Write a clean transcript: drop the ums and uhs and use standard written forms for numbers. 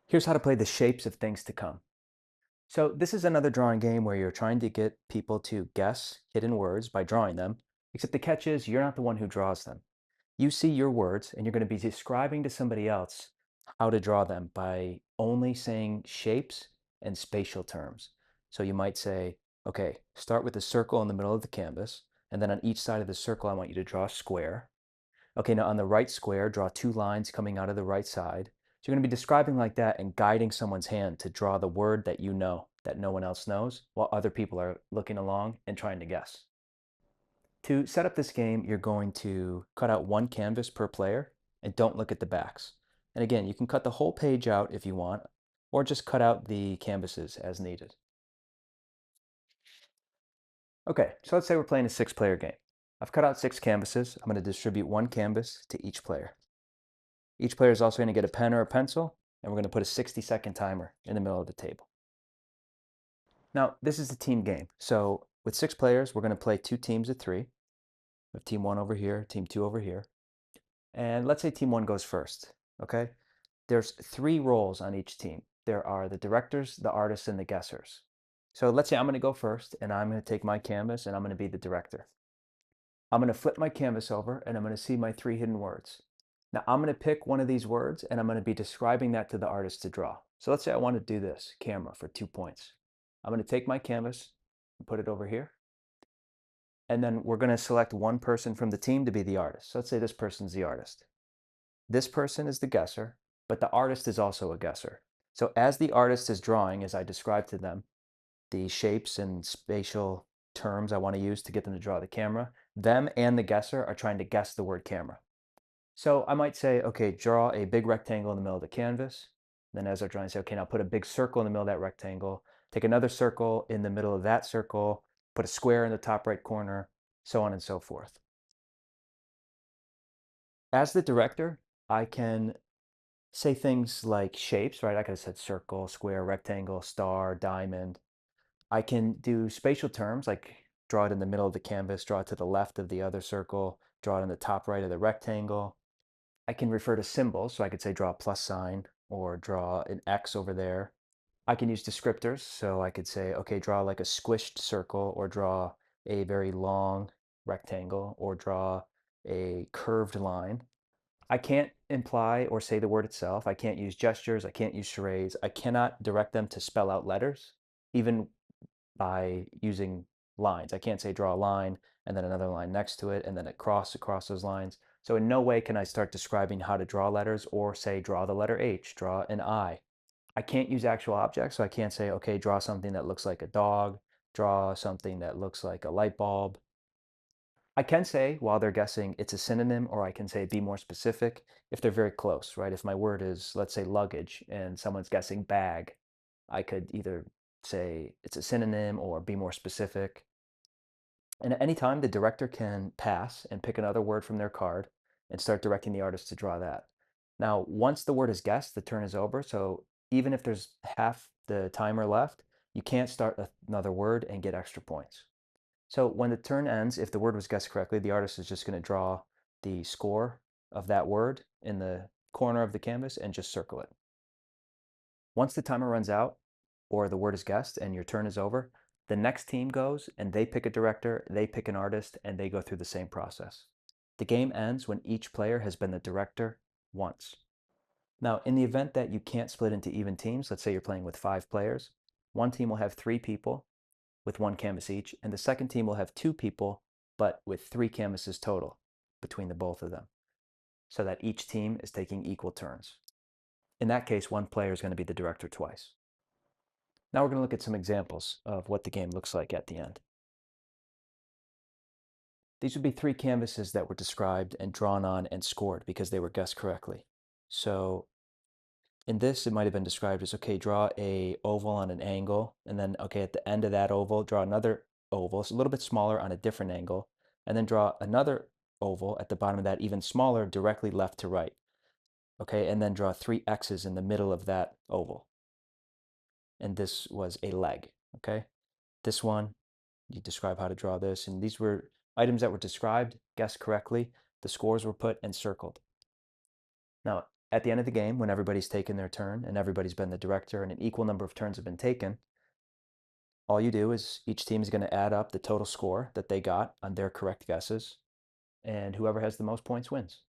Here's how to play the shapes of things to come. So this is another drawing game where you're trying to get people to guess hidden words by drawing them, except the catch is you're not the one who draws them. You see your words and you're going to be describing to somebody else how to draw them by only saying shapes and spatial terms. So you might say, okay, start with a circle in the middle of the canvas, and then on each side of the circle, I want you to draw a square. Okay, now on the right square, draw two lines coming out of the right side. So you're going to be describing like that and guiding someone's hand to draw the word that you know, that no one else knows, while other people are looking along and trying to guess. To set up this game, you're going to cut out one canvas per player and don't look at the backs. And again, you can cut the whole page out if you want, or just cut out the canvases as needed. Okay, so let's say we're playing a 6-player game. I've cut out 6 canvases. I'm going to distribute one canvas to each player. Each player is also going to get a pen or a pencil, and we're going to put a 60-second timer in the middle of the table. Now, this is a team game. So with 6 players, we're going to play 2 teams of 3. We have team 1 over here, team 2 over here. And let's say team 1 goes first, okay? There's 3 roles on each team. There are the directors, the artists, and the guessers. So let's say I'm going to go first, and I'm going to take my canvas, and I'm going to be the director. I'm going to flip my canvas over, and I'm going to see my 3 hidden words. Now I'm going to pick one of these words and I'm going to be describing that to the artist to draw. So let's say I want to do this, camera, for 2 points. I'm going to take my canvas and put it over here. And then we're going to select one person from the team to be the artist. So let's say this person's the artist. This person is the guesser, but the artist is also a guesser. So as the artist is drawing, as I described to them, the shapes and spatial terms I want to use to get them to draw the camera, them and the guesser are trying to guess the word camera. So I might say, okay, draw a big rectangle in the middle of the canvas. Then as they're drawing, say, okay, now put a big circle in the middle of that rectangle. Take another circle in the middle of that circle. Put a square in the top right corner, so on and so forth. As the director, I can say things like shapes, right? I could have said circle, square, rectangle, star, diamond. I can do spatial terms like draw it in the middle of the canvas, draw it to the left of the other circle, draw it in the top right of the rectangle. I can refer to symbols, so I could say draw a plus sign or draw an X over there. I can use descriptors, so I could say, okay, draw like a squished circle or draw a very long rectangle or draw a curved line. I can't imply or say the word itself. I can't use gestures. I can't use charades. I cannot direct them to spell out letters, even by using lines. I can't say draw a line and then another line next to it and then a cross across those lines. So in no way can I start describing how to draw letters or say draw the letter H, draw an I. I can't use actual objects, so I can't say, okay, draw something that looks like a dog, draw something that looks like a light bulb. I can say while they're guessing it's a synonym, or I can say be more specific if they're very close, right? If my word is, let's say, luggage, and someone's guessing bag, I could either say it's a synonym or be more specific. And at any time, the director can pass and pick another word from their card and start directing the artist to draw that. Now, once the word is guessed, the turn is over. So even if there's half the timer left, you can't start another word and get extra points. So when the turn ends, if the word was guessed correctly, the artist is just going to draw the score of that word in the corner of the canvas and just circle it. Once the timer runs out or the word is guessed and your turn is over, the next team goes and they pick a director, they pick an artist, and they go through the same process. The game ends when each player has been the director once. Now, in the event that you can't split into even teams, let's say you're playing with 5 players, one team will have 3 people with 1 canvas each, and the second team will have 2 people, but with 3 canvases total between the both of them, so that each team is taking equal turns. In that case, one player is going to be the director twice. Now we're going to look at some examples of what the game looks like at the end. These would be 3 canvases that were described and drawn on and scored because they were guessed correctly. So in this, it might have been described as, okay, draw a oval on an angle, and then, okay, at the end of that oval, draw another oval, it's a little bit smaller on a different angle, and then draw another oval at the bottom of that, even smaller, directly left to right. Okay, and then draw 3 X's in the middle of that oval. And this was a leg, okay? This one, you describe how to draw this, and these were items that were described, guessed correctly, the scores were put and circled. Now, At the end of the game, when everybody's taken their turn and everybody's been the director and an equal number of turns have been taken, all you do is each team is going to add up the total score that they got on their correct guesses, and whoever has the most points wins.